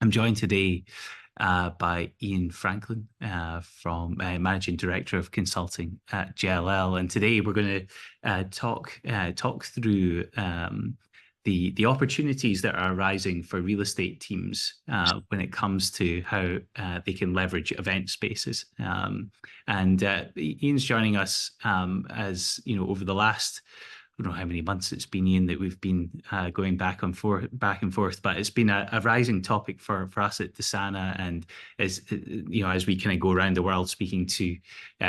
I'm joined today by Iain Franklin from Managing Director of Consulting at JLL, and today we're going to talk through the opportunities that are arising for real estate teams when it comes to how they can leverage event spaces. And Iain's joining us as you know over the last, I don't know how many months it's been, Iain, that we've been going back and forth, but it's been a rising topic for us at Desana, and as we kind of go around the world speaking to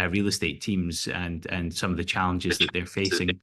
real estate teams and some of the challenges that they're facing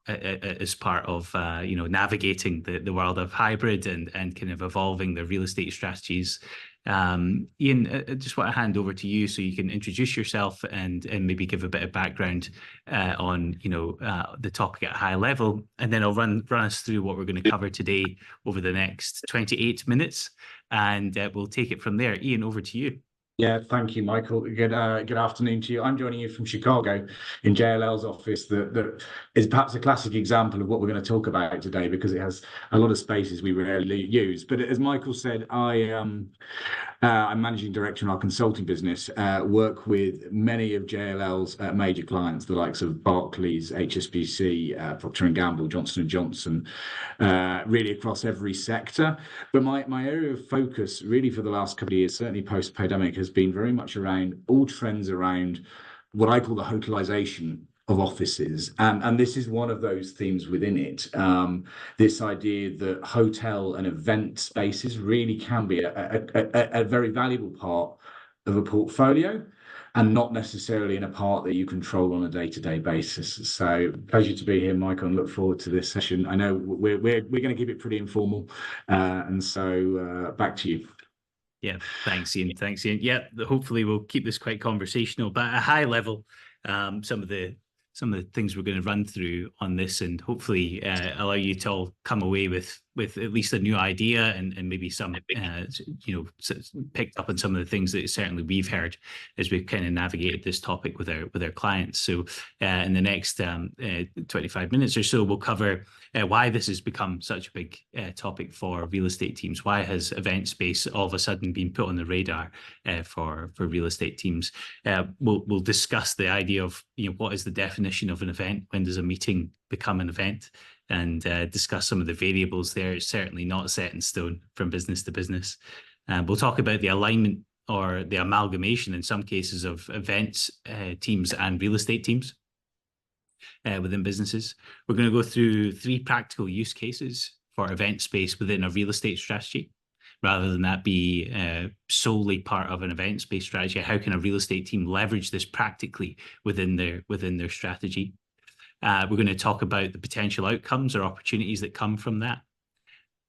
as part of navigating the world of hybrid and kind of evolving their real estate strategies. Iain, I just want to hand over to you so you can introduce yourself and maybe give a bit of background on the topic at a high level, and then I'll run us through what we're going to cover today over the next 28 minutes, and we'll take it from there. Iain, over to you. Yeah, thank you, Michael. Good afternoon to you. I'm joining you from Chicago in JLL's office. That is perhaps a classic example of what we're going to talk about today, because it has a lot of spaces we rarely use. But as Michael said, I'm managing director in our consulting business, work with many of JLL's major clients, the likes of Barclays, HSBC, Procter & Gamble, Johnson & Johnson, really across every sector. But my area of focus really for the last couple of years, certainly post-pandemic, has been very much around all trends around what I call the hotelization of offices, and this is one of those themes within it. This idea that hotel and event spaces really can be a very valuable part of a portfolio, and not necessarily in a part that you control on a day-to-day basis. So pleasure to be here, Michael, and look forward to this session. I know we're going to keep it pretty informal, and so back to you. Yeah, thanks, Iain. Yeah, hopefully we'll keep this quite conversational, but at a high level, some of the things we're going to run through on this, and hopefully allow you to all come away with at least a new idea and maybe some picked up on some of the things that certainly we've heard as we've kind of navigated this topic with our clients. So in the next 25 minutes or so, we'll cover why this has become such a big topic for real estate teams. Why has event space all of a sudden been put on the radar for real estate teams? We'll discuss the idea of what is the definition of an event? When does a meeting become an event? And discuss some of the variables there. It's certainly not set in stone from business to business. We'll talk about the alignment or the amalgamation in some cases of events teams and real estate teams within businesses. We're going to go through 3 practical use cases for event space within a real estate strategy, rather than that be solely part of an event space strategy. How can a real estate team leverage this practically within their strategy? We're going to talk about the potential outcomes or opportunities that come from that,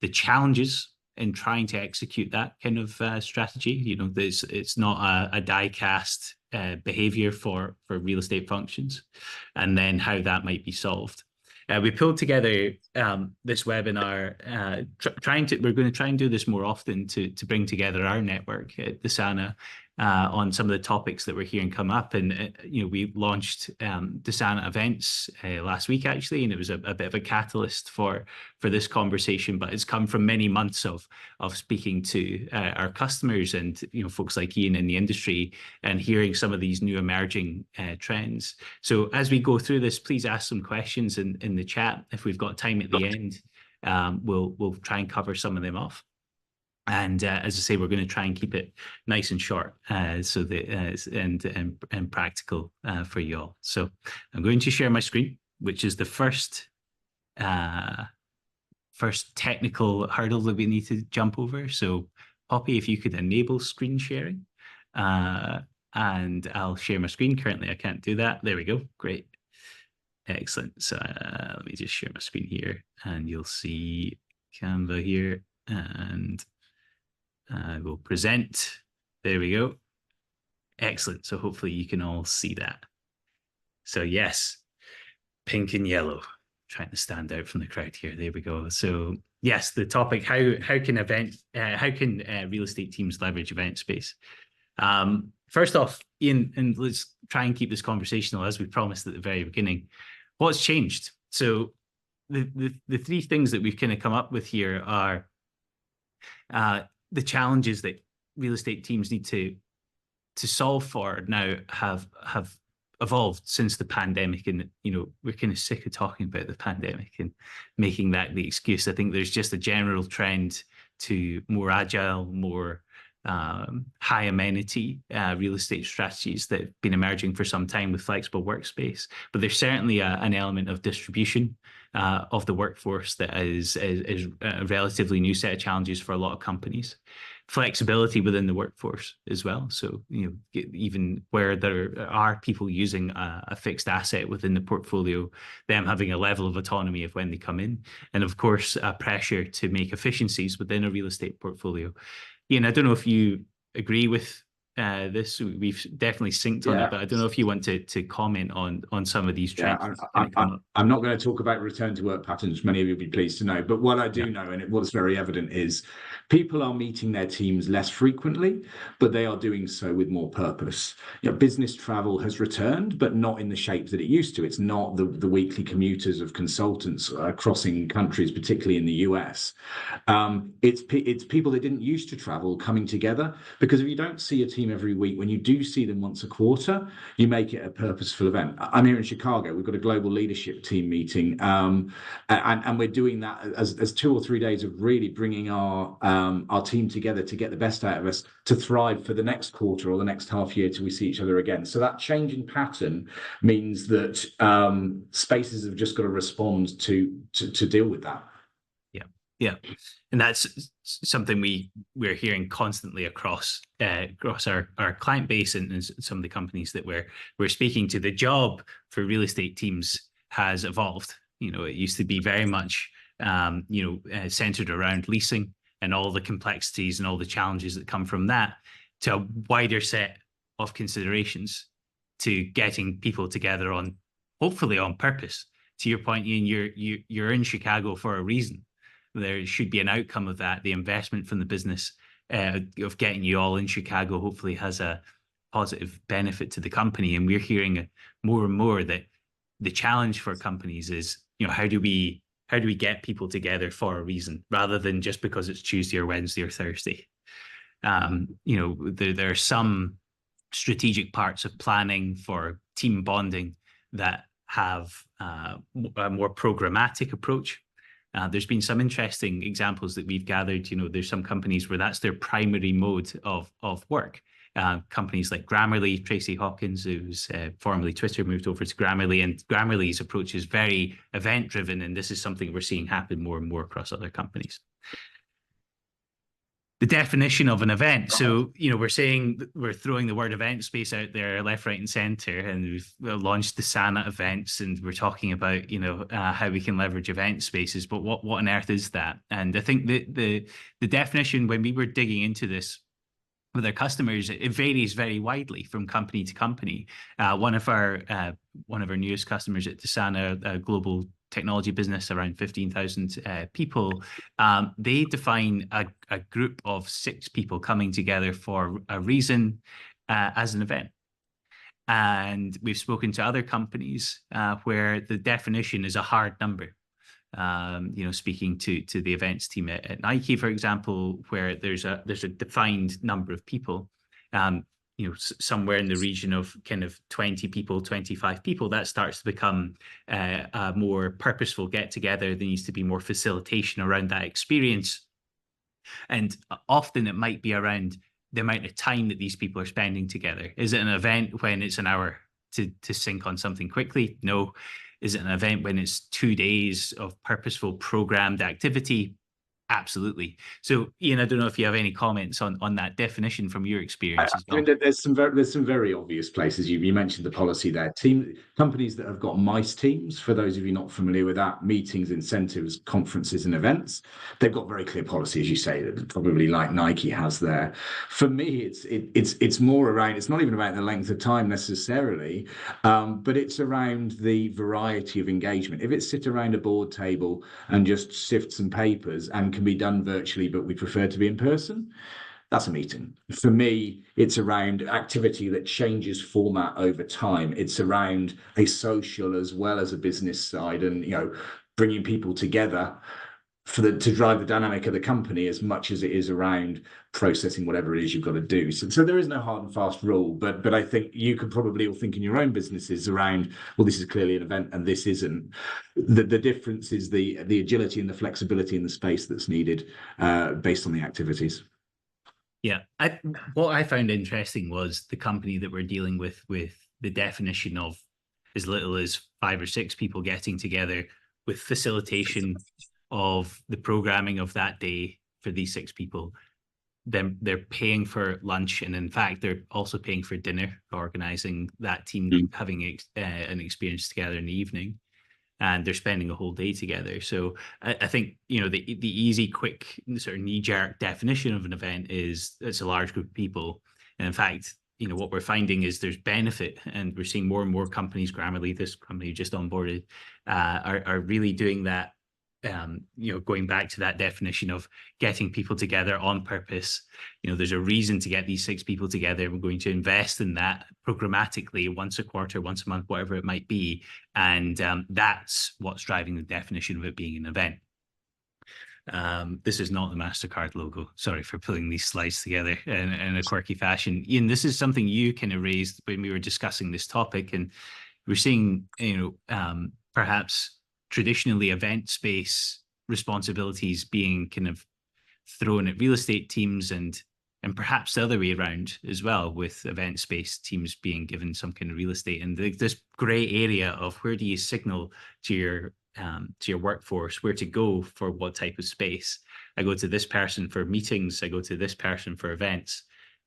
the challenges in trying to execute that kind of strategy. It's not a die-cast behavior for real estate functions, and then how that might be solved. We pulled together this webinar, we're going to try and do this more often to bring together our network at Desana on some of the topics that we're hearing come up. And, we launched Desana events last week, actually, and it was a bit of a catalyst for this conversation, but it's come from many months of speaking to our customers and, folks like Iain in the industry, and hearing some of these new emerging trends. So as we go through this, please ask some questions in the chat. If we've got time at the end, we'll try and cover some of them off. And as I say, we're going to try and keep it nice and short, so that and practical for you all. So I'm going to share my screen, which is the first technical hurdle that we need to jump over. So Poppy, if you could enable screen sharing, and I'll share my screen. Currently, I can't do that. There we go. Great. Excellent. So let me just share my screen here, and you'll see Canva here, and I will present. There we go. Excellent. So hopefully you can all see that. So yes, pink and yellow, trying to stand out from the crowd here. There we go. So yes, the topic, how can real estate teams leverage event space? First off, Iain, and let's try and keep this conversational as we promised at the very beginning. What's changed? So the 3 things that we've kind of come up with here are the challenges that real estate teams need to solve for now have evolved since the pandemic. And we're kind of sick of talking about the pandemic and making that the excuse. I think there's just a general trend to more agile, more high amenity real estate strategies that have been emerging for some time with flexible workspace. But there's certainly an element of distribution of the workforce that is a relatively new set of challenges for a lot of companies. Flexibility within the workforce as well. So, even where there are people using a fixed asset within the portfolio, them having a level of autonomy of when they come in. And of course, a pressure to make efficiencies within a real estate portfolio. Iain, I don't know if you agree with this. We've definitely synced on it, but I don't know if you want to comment on some of these trends. I'm not going to talk about return to work patterns. Many of you will be pleased to know. But what I do know, and what's very evident, is people are meeting their teams less frequently, but they are doing so with more purpose. Business travel has returned, but not in the shape that it used to. It's not the weekly commuters of consultants crossing countries, particularly in the US. It's people that didn't used to travel coming together, because if you don't see a team every week, when you do see them once a quarter, you make it a purposeful event. I'm here in Chicago. We've got a global leadership team meeting, and we're doing that as 2 or 3 days of really bringing our team together to get the best out of us, to thrive for the next quarter or the next half year till we see each other again. So that change in pattern means that spaces have just got to respond to deal with that. Yeah, and that's something we're hearing constantly across our client base and some of the companies that we're speaking to. The job for real estate teams has evolved. It used to be very much centered around leasing and all the complexities and all the challenges that come from that, to a wider set of considerations, to getting people together hopefully on purpose. To your point, Iain, you're in Chicago for a reason. There should be an outcome of that. The investment from the business of getting you all in Chicago hopefully has a positive benefit to the company. And we're hearing more and more that the challenge for companies is, how do we get people together for a reason, rather than just because it's Tuesday or Wednesday or Thursday. There are some strategic parts of planning for team bonding that have a more programmatic approach. There's been some interesting examples that we've gathered. There's some companies where that's their primary mode of work. Companies like Grammarly, Tracy Hawkins, who's formerly Twitter, moved over to Grammarly, and Grammarly's approach is very event-driven, and this is something we're seeing happen more and more across other companies. The definition of an event. So, we're saying we're throwing the word event space out there left, right, and center, and we've launched Desana events, and we're talking about, how we can leverage event spaces. But what on earth is that? And I think the definition, when we were digging into this with our customers, it varies very widely from company to company. One of our newest customers at Desana, a global technology business, around 15,000 people, they define a group of 6 people coming together for a reason as an event. And we've spoken to other companies where the definition is a hard number. Speaking to the events team at Nike, for example, where there's a defined number of people, somewhere in the region of kind of 20 people, 25 people, that starts to become a more purposeful get together. There needs to be more facilitation around that experience. And often it might be around the amount of time that these people are spending together. Is it an event when it's an hour to sync on something quickly? No. Is it an event when it's 2 days of purposeful programmed activity? Absolutely. So, Iain, I don't know if you have any comments on that definition from your experience as well. I mean, there's some very obvious places. You mentioned the policy there. Companies that have got MICE teams, for those of you not familiar with that, meetings, incentives, conferences, and events, they've got very clear policy, as you say, that probably like Nike has there. For me, it's more around. It's not even about the length of time necessarily, but it's around the variety of engagement. If it's sit around a board table and just sift some papers and can be done virtually, but we prefer to be in person, that's a meeting. For me, it's around activity that changes format over time. It's around a social as well as a business side, and bringing people together to drive the dynamic of the company as much as it is around processing whatever it is you've got to do. So there is no hard and fast rule, but I think you could probably all think in your own businesses around, well, this is clearly an event and this isn't. The difference is the agility and the flexibility in the space that's needed based on the activities. Yeah, what I found interesting was the company that we're dealing with the definition of as little as 5 or 6 people getting together with facilitation of the programming of that day for these 6 people. Then they're paying for lunch, and in fact, they're also paying for dinner, organizing that team having an experience together in the evening, and they're spending a whole day together. So I think, you know, the easy, quick, sort of knee-jerk definition of an event is it's a large group of people. And in fact, you know, what we're finding is there's benefit, and we're seeing more and more companies, Grammarly, this company just onboarded, are really doing that. You know, going back to that definition of getting people together on purpose. You know, there's a reason to get these 6 people together. We're going to invest in that programmatically once a quarter, once a month, whatever it might be. And that's what's driving the definition of it being an event. This is not the MasterCard logo. Sorry for pulling these slides together in a quirky fashion. Iain, this is something you kind of raised when we were discussing this topic, and we're seeing, you know, perhaps traditionally event space responsibilities being kind of thrown at real estate teams, and perhaps the other way around as well, with event space teams being given some kind of real estate, and this gray area of where do you signal to your workforce where to go for what type of space. I go to this person for meetings, I go to this person for events.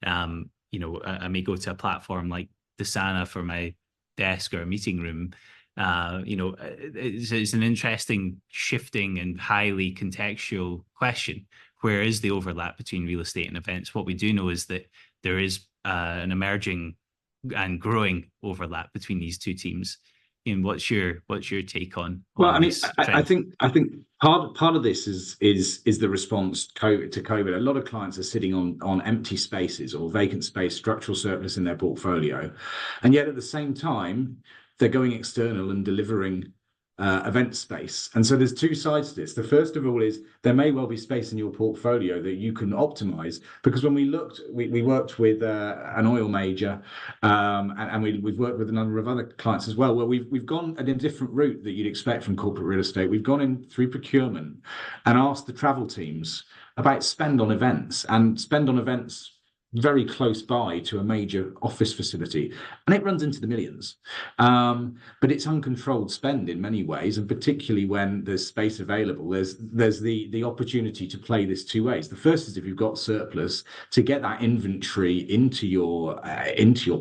You know, I may go to a platform like Desana for my desk or a meeting room. You know, it's an interesting, shifting and highly contextual question. Where is the overlap between real estate and events? What we do know is that there is an emerging and growing overlap between these two teams. Ian, what's your take on? Well, I mean, I think part of this is the response to COVID. A lot of clients are sitting on empty spaces or vacant space, structural surplus in their portfolio, and yet at the same time they're going external and delivering event space. And so there's 2 sides to this. The first of all is there may well be space in your portfolio that you can optimize, because when we worked with an oil major, and we've worked with a number of other clients as well, where we've gone in a different route that you'd expect from corporate real estate. We've gone in through procurement and asked the travel teams about spend on events very close by to a major office facility, and it runs into the millions. But it's uncontrolled spend in many ways, and particularly when there's space available, there's the opportunity to play this 2 ways. The first is, if you've got surplus, to get that inventory into your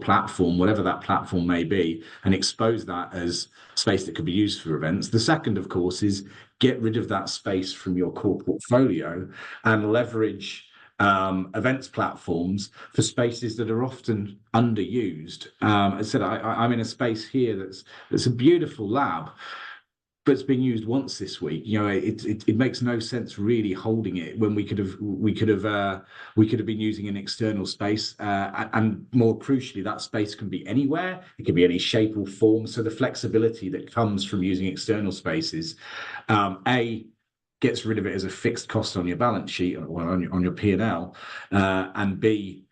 platform, whatever that platform may be, and expose that as space that could be used for events. The second, of course, is get rid of that space from your core portfolio and leverage events platforms for spaces that are often underused. As I said, I'm in a space here that's a beautiful lab, but it's being used once this week. You know, it makes no sense really holding it when we could have been using an external space, and more crucially, that space can be anywhere. It can be any shape or form. So the flexibility that comes from using external spaces, gets rid of it as a fixed cost on your balance sheet or on your P&L, and B,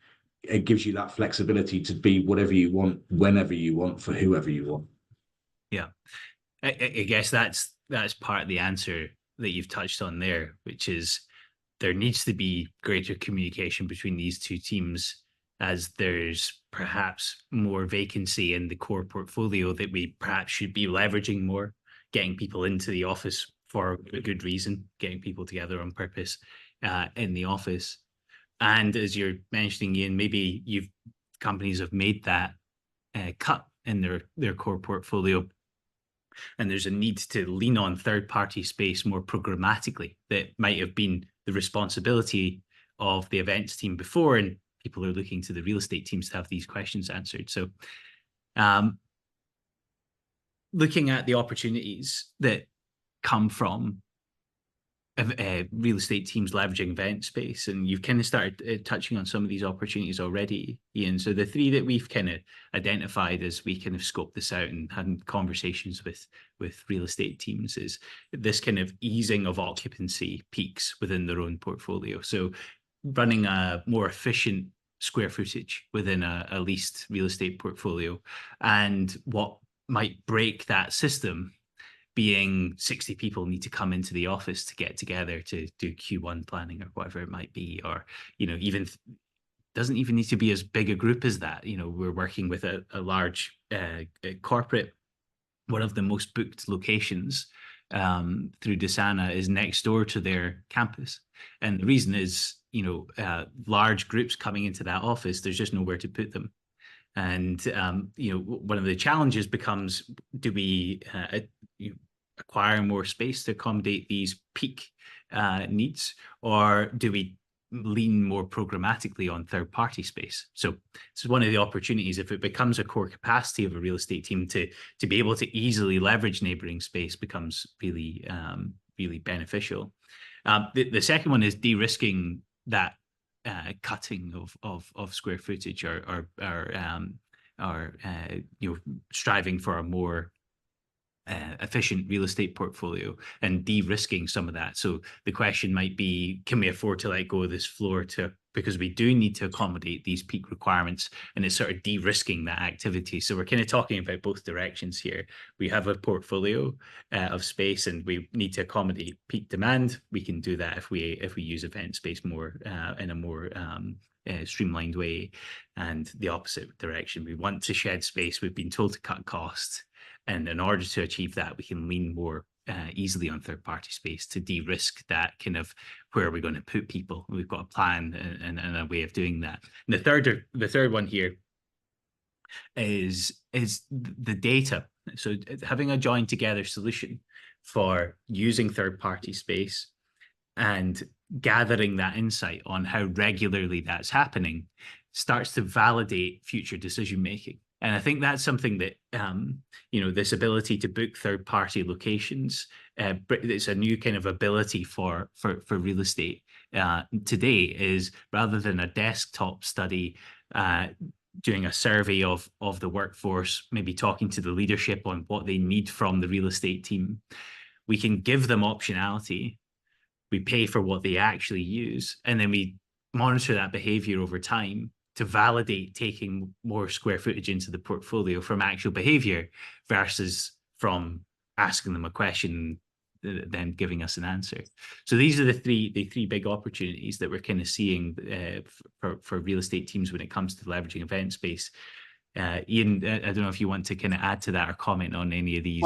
it gives you that flexibility to be whatever you want, whenever you want, for whoever you want. Yeah, I guess that's part of the answer that you've touched on there, which is there needs to be greater communication between these 2 teams, as there's perhaps more vacancy in the core portfolio that we perhaps should be leveraging more, getting people into the office for a good reason, getting people together on purpose in the office. And as you're mentioning, Iain, maybe companies have made that cut in their core portfolio, and there's a need to lean on third-party space more programmatically. That might have been the responsibility of the events team before, and people are looking to the real estate teams to have these questions answered. So looking at the opportunities that come from real estate teams leveraging event space, and you've kind of started touching on some of these opportunities already, Ian. So the three that we've kind of identified as we kind of scoped this out and had conversations with real estate teams is this kind of easing of occupancy peaks within their own portfolio. So running a more efficient square footage within a leased real estate portfolio, and what might break that system being 60 people need to come into the office to get together to do Q1 planning or whatever it might be, or, even doesn't even need to be as big a group as that. We're working with a large corporate. One of the most booked locations through Desana is next door to their campus. And the reason is, large groups coming into that office, there's just nowhere to put them. And, one of the challenges becomes, do we acquire more space to accommodate these peak needs, or do we lean more programmatically on third-party space? So this is one of the opportunities, if it becomes a core capacity of a real estate team to be able to easily leverage neighboring space, becomes really, really beneficial. The second one is de-risking that cutting of square footage, or striving for a more efficient real estate portfolio and de-risking some of that. So the question might be, can we afford to let go of this floor because we do need to accommodate these peak requirements, and it's sort of de-risking that activity. So we're kind of talking about both directions here. We have a portfolio of space and we need to accommodate peak demand. We can do that if we use event space more in a more streamlined way. And the opposite direction, we want to shed space. We've been told to cut costs, and in order to achieve that, we can lean more easily on third-party space to de-risk that kind of where are we going to put people. We've got a plan and a way of doing that. And the third one here is the data. So having a joined together solution for using third-party space and gathering that insight on how regularly that's happening starts to validate future decision making. And I think that's something that, this ability to book third-party locations, it's a new kind of ability for real estate today, is rather than a desktop study, doing a survey of the workforce, maybe talking to the leadership on what they need from the real estate team, we can give them optionality. We pay for what they actually use, and then we monitor that behavior over time to validate taking more square footage into the portfolio from actual behavior versus from asking them a question, then giving us an answer. So these are the three big opportunities that we're kind of seeing for real estate teams when it comes to leveraging event space. Ian, I don't know if you want to kind of add to that or comment on any of these,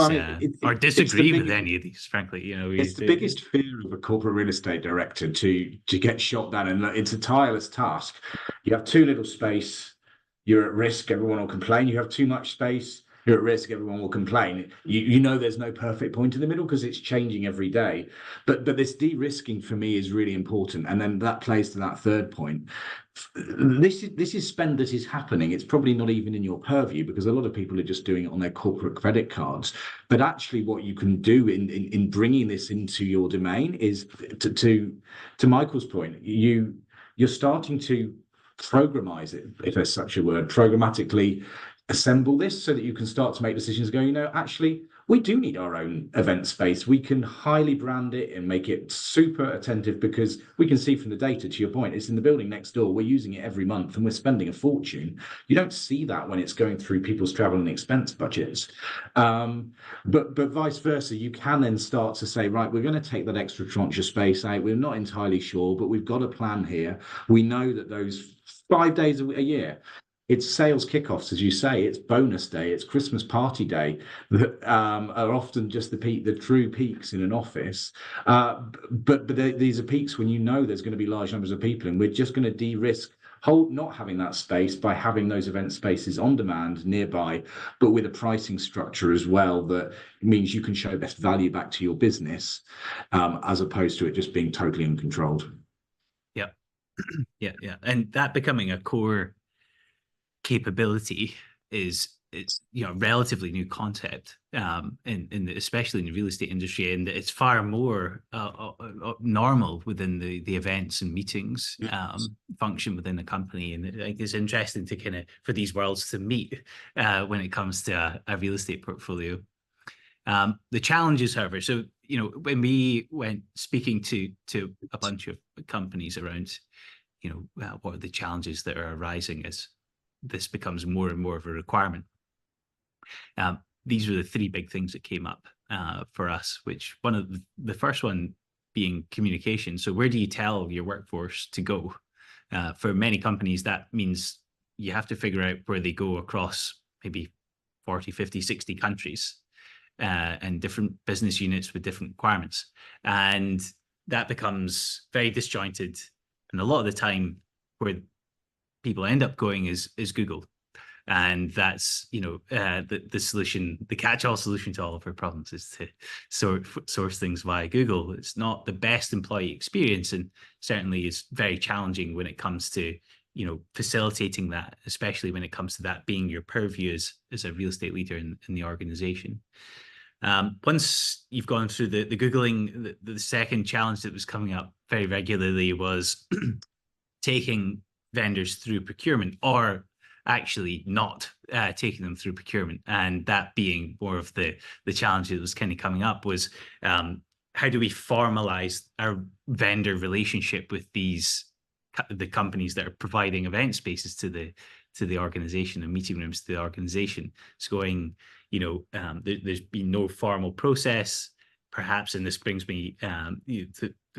or disagree with any of these, frankly. It's the biggest fear of a corporate real estate director to get shot down, and it's a tireless task. You have too little space, you're at risk, everyone will complain. You have too much space, you're at risk, everyone will complain. There's no perfect point in the middle because it's changing every day. But this de-risking for me is really important. And then that plays to that third point. This is spend that is happening. It's probably not even in your purview because a lot of people are just doing it on their corporate credit cards. But actually what you can do in bringing this into your domain is, to Michael's point, you're starting to programize it, if there's such a word, programmatically assemble this so that you can start to make decisions going, actually, we do need our own event space. We can highly brand it and make it super attentive because we can see from the data, to your point, it's in the building next door. We're using it every month and we're spending a fortune. You don't see that when it's going through people's travel and expense budgets. But vice versa, you can then start to say, right, we're going to take that extra tranche of space out. We're not entirely sure, but we've got a plan here. We know that those 5 days a year, it's sales kickoffs, as you say, it's bonus day, it's Christmas party day that are often just the true peaks in an office. But these are peaks when there's going to be large numbers of people, and we're just going to de-risk not having that space by having those event spaces on demand nearby, but with a pricing structure as well that means you can show best value back to your business, as opposed to it just being totally uncontrolled. Yeah. Yeah. And that becoming a core capability is it's relatively new concept especially in the real estate industry, and it's far more normal within the events and meetings function within a company. And I think it's interesting to kind of for these worlds to meet when it comes to a real estate portfolio. The challenges, however, so when we went speaking to a bunch of companies around what are the challenges that are arising as this becomes more and more of a requirement. These were the three big things that came up for us, which one of the first one being communication. So where do you tell your workforce to go? For many companies, that means you have to figure out where they go across maybe 40, 50, 60 countries and different business units with different requirements. And that becomes very disjointed. And a lot of the time where people end up going is Google. And that's, the solution, the catch-all solution to all of our problems is to source things via Google. It's not the best employee experience, and certainly is very challenging when it comes to, facilitating that, especially when it comes to that being your purview as a real estate leader in the organization. Once you've gone through the Googling, the second challenge that was coming up very regularly was taking vendors through procurement, or actually not taking them through procurement. And that being more of the challenge that was kind of coming up was how do we formalize our vendor relationship with the companies that are providing event spaces to the organization and meeting rooms to the organization. It's going, there's been no formal process, perhaps, and this brings me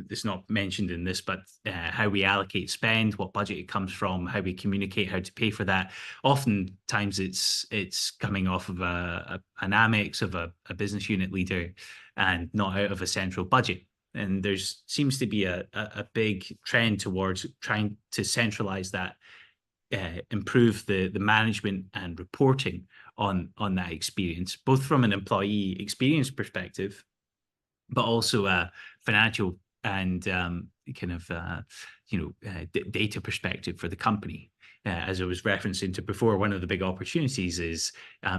it's not mentioned in this, but how we allocate spend, what budget it comes from, how we communicate, how to pay for that. Oftentimes it's coming off of an Amex of a business unit leader and not out of a central budget. And there seems to be a big trend towards trying to centralize that, improve the management and reporting on that experience, both from an employee experience perspective, but also a financial and data perspective for the company. As I was referencing to before, one of the big opportunities is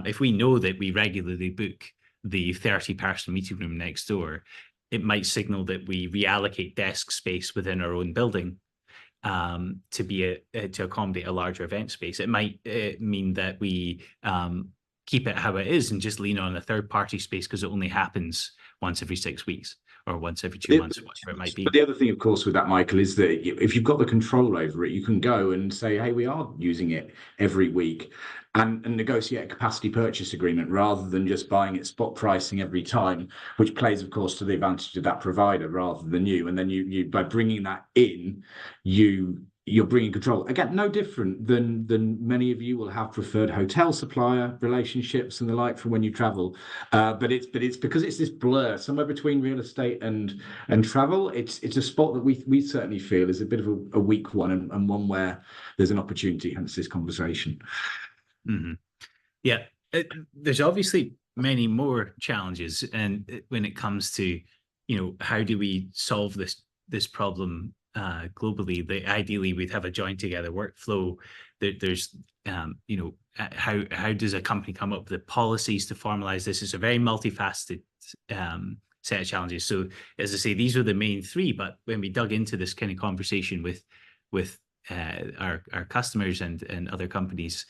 if we know that we regularly book the 30-person meeting room next door, it might signal that we reallocate desk space within our own building to accommodate a larger event space. It might mean that we keep it how it is and just lean on a third-party space because it only happens once every 6 weeks or once every 2 months, whatever it might be. But the other thing, of course, with that, Michael, is that if you've got the control over it, you can go and say, hey, we are using it every week, and negotiate a capacity purchase agreement rather than just buying it spot pricing every time, which plays, of course, to the advantage of that provider rather than you. And then you by bringing that in, you're bringing control. Again, no different than many of you will have preferred hotel supplier relationships and the like from when you travel. But it's because it's this blur somewhere between real estate and travel. It's a spot that we certainly feel is a bit of a weak one, and one where there's an opportunity, hence this conversation. Mm-hmm. Yeah, there's obviously many more challenges, and when it comes to how do we solve this problem globally, ideally we'd have a joined together workflow. There's how does a company come up with the policies to formalize this? It's a very multifaceted set of challenges. So as I say, these are the main three, but when we dug into this kind of conversation with our customers and other companies,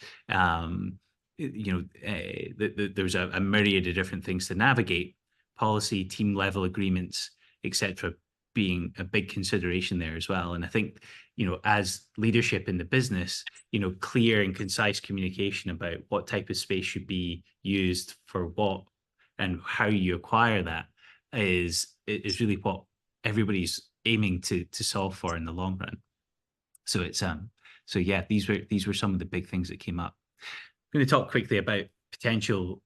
there's a myriad of different things to navigate, policy, team level agreements, etc., being a big consideration there as well. And I think, as leadership in the business, clear and concise communication about what type of space should be used for what and how you acquire that is really what everybody's aiming to solve for in the long run. So it's these were some of the big things that came up. I'm going to talk quickly about potential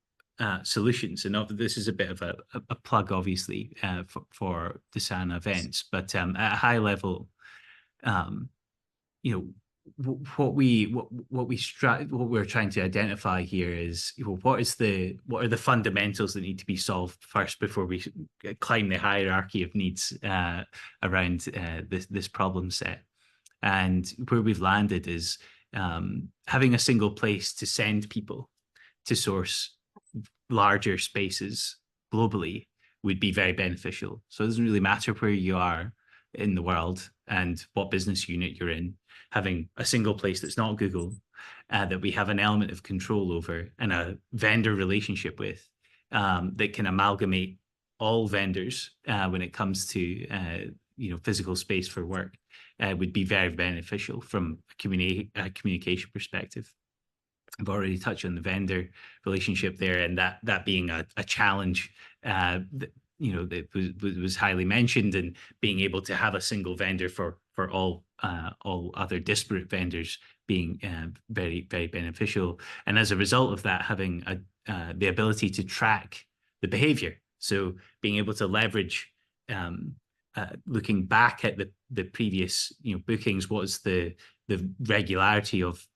solutions, and this is a bit of a plug, obviously, for Desana events. But at a high level, what we're trying to identify here is what are the fundamentals that need to be solved first before we climb the hierarchy of needs around this problem set. And where we've landed is having a single place to send people to source larger spaces globally would be very beneficial. So it doesn't really matter where you are in the world and what business unit you're in, having a single place that's not Google, that we have an element of control over and a vendor relationship with, that can amalgamate all vendors when it comes to physical space for work, would be very beneficial from a communication perspective. I've already touched on the vendor relationship there, and that being a challenge that was highly mentioned, and being able to have a single vendor for all other disparate vendors being very, very beneficial. And as a result of that, having the ability to track the behavior. So being able to leverage, looking back at the previous bookings, what's the regularity of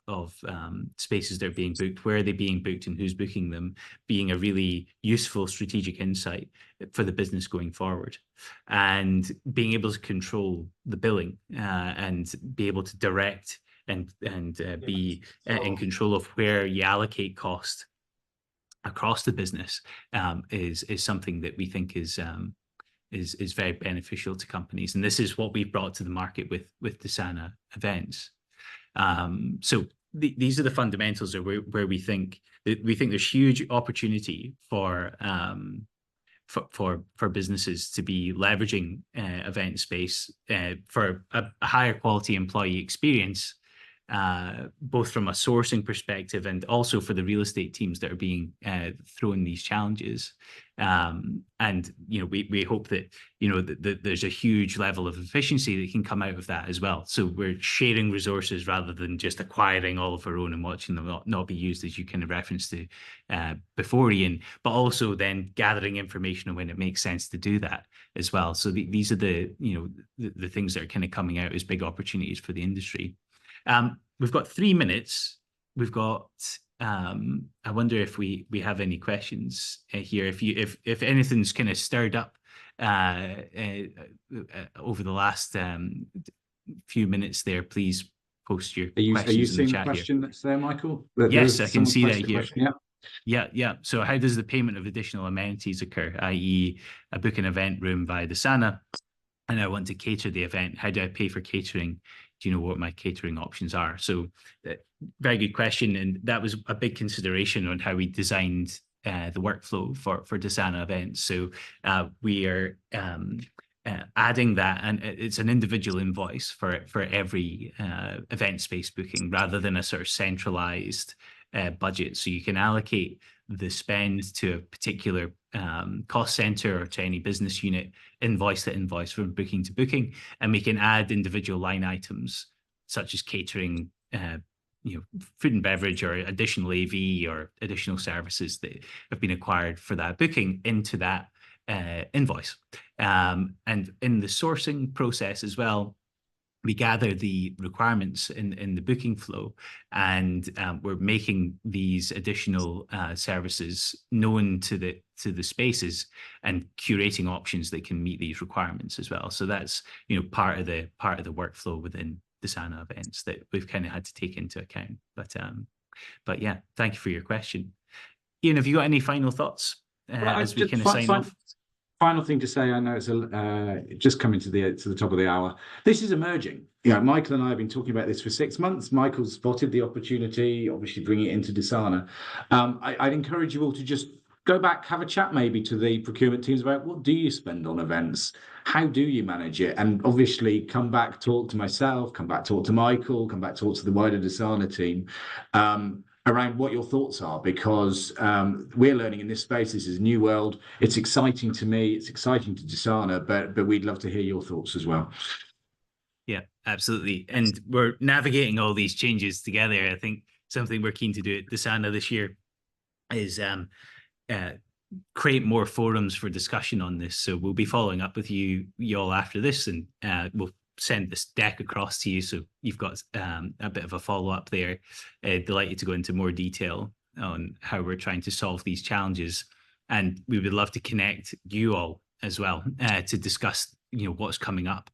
spaces that are being booked, where are they being booked, and who's booking them, being a really useful strategic insight for the business going forward. And being able to control the billing and be able to direct and be in control of where you allocate cost across the business is something that we think is very beneficial to companies. And this is what we've brought to the market with Desana events. So these are the fundamentals of where we think there's huge opportunity for businesses to be leveraging event space for a higher quality employee experience, both from a sourcing perspective and also for the real estate teams that are being thrown these challenges. And we hope that that there's a huge level of efficiency that can come out of that as well. So we're sharing resources rather than just acquiring all of our own and watching them not be used, as you kind of referenced to before, Ian, but also then gathering information on when it makes sense to do that as well. So these are the things that are kind of coming out as big opportunities for the industry. We've got 3 minutes. We've got. I wonder if we have any questions here. If anything's kind of stirred up over the last few minutes there, please post your questions. Are you seeing the here. question that's there, Michael? Yes, I can see that here. Question, yeah. Yeah. So how does the payment of additional amenities occur? I.e., I book an event room via Desana, and I want to cater the event. How do I pay for catering? Do you know what my catering options are? So very good question. And that was a big consideration on how we designed the workflow for Desana events. So we are adding that, and it's an individual invoice for every event space booking rather than a sort of centralized budget. So you can allocate the spend to a particular cost center or to any business unit, invoice to invoice, from booking to booking, and we can add individual line items such as catering, food and beverage, or additional AV or additional services that have been acquired for that booking into that invoice. And in the sourcing process as well, we gather the requirements in the booking flow, and we're making these additional services known to the spaces and curating options that can meet these requirements as well. So that's part of the workflow within Desana events that we've kind of had to take into account. But yeah, thank you for your question, Ian. Have you got any final thoughts as we kind of sign off? Final thing to say, I know it's just coming to the top of the hour. This is emerging. Michael and I have been talking about this for 6 months. Michael spotted the opportunity, obviously bringing it into Desana. I'd encourage you all to just go back, have a chat maybe to the procurement teams about what do you spend on events? How do you manage it? And obviously come back, talk to myself, come back, talk to Michael, come back, talk to the wider Desana team. Around what your thoughts are, because we're learning in this space. This is a new world. It's exciting to me. It's exciting to Desana, but we'd love to hear your thoughts as well. Yeah, absolutely. And we're navigating all these changes together. I think something we're keen to do at Desana this year is create more forums for discussion on this. So we'll be following up with you all after this, and we'll send this deck across to you so you've got a bit of a follow-up there. Delighted to go into more detail on how we're trying to solve these challenges, and we would love to connect you all as well to discuss what's coming up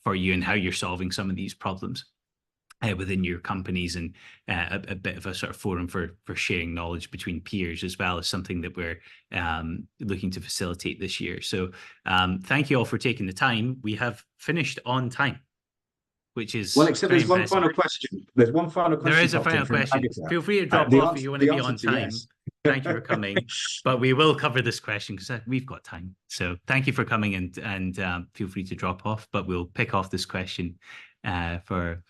for you and how you're solving some of these problems. within your companies, and a bit of a sort of forum for sharing knowledge between peers, as well as something that we're looking to facilitate this year. So thank you all for taking the time. We have finished on time, which is Well, except very there's one impressive. final question. There's one final question. There is a popped in final from question. Agatha. Feel free to drop off if you want to be on time. Yes. Thank you for coming. But we will cover this question because we've got time. So thank you for coming, and feel free to drop off. But we'll pick off this question for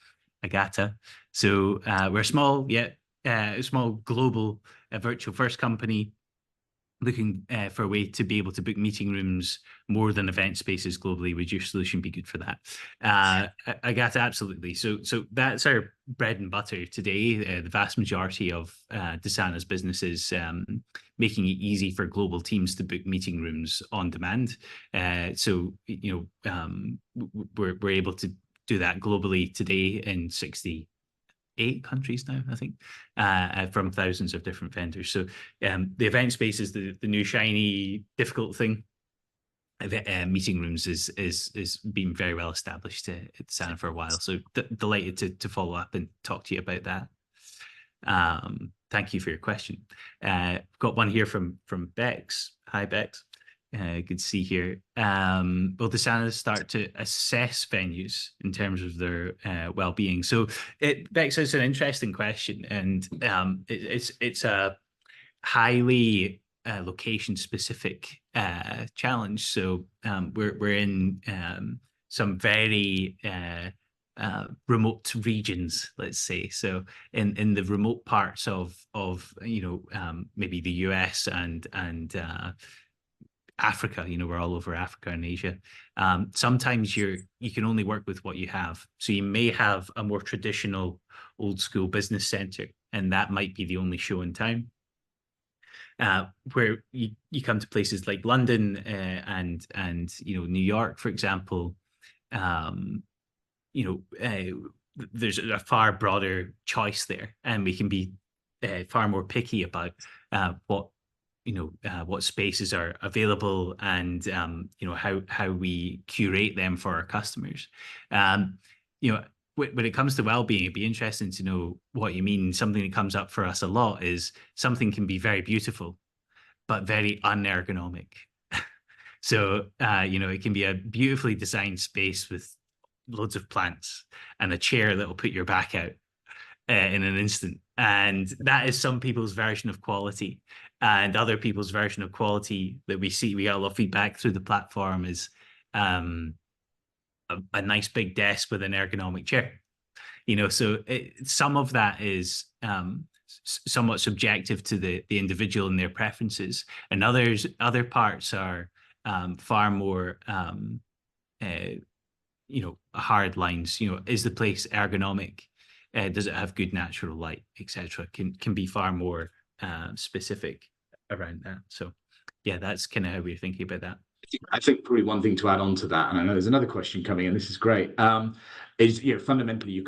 Agatha. So we're a small, yet a small global virtual first company, looking for a way to be able to book meeting rooms more than event spaces globally. Would your solution be good for that? Agatha, absolutely. So that's our bread and butter today. The vast majority of Desana's businesses making it easy for global teams to book meeting rooms on demand. So we're able to do that globally today in 68 countries now, I think, from thousands of different vendors. So the event space is the new shiny difficult thing. Meeting rooms is been very well established at Desana for a while. So delighted to follow up and talk to you about that. Thank you for your question. Got one here from Bex. Hi, Bex. Good to see here. Will Desana start to assess venues in terms of their well-being? So, Bex, it's an interesting question, and it's a highly location-specific challenge. So, we're in some very remote regions, let's say. So, in the remote parts of maybe the US and Africa, we're all over Africa and Asia. Sometimes you can only work with what you have. So you may have a more traditional old school business center, and that might be the only show in town. Where you come to places like London and New York, for example, there's a far broader choice there, and we can be far more picky about what spaces are available, and how we curate them for our customers. When it comes to well-being, it'd be interesting to know what you mean. Something that comes up for us a lot is something can be very beautiful, but very unergonomic. So it can be a beautifully designed space with loads of plants and a chair that will put your back out in an instant. And that is some people's version of quality. And other people's version of quality that we get a lot of feedback through the platform is a nice big desk with an ergonomic chair. So some of that is somewhat subjective to the individual and their preferences, and other parts are far more hard lines. Is the place ergonomic? Does it have good natural light, etc.? Can be far more specific around that. So yeah, that's kind of how we're thinking about that. I think probably one thing to add on to that, and I know there's another question coming in, this is great, is fundamentally you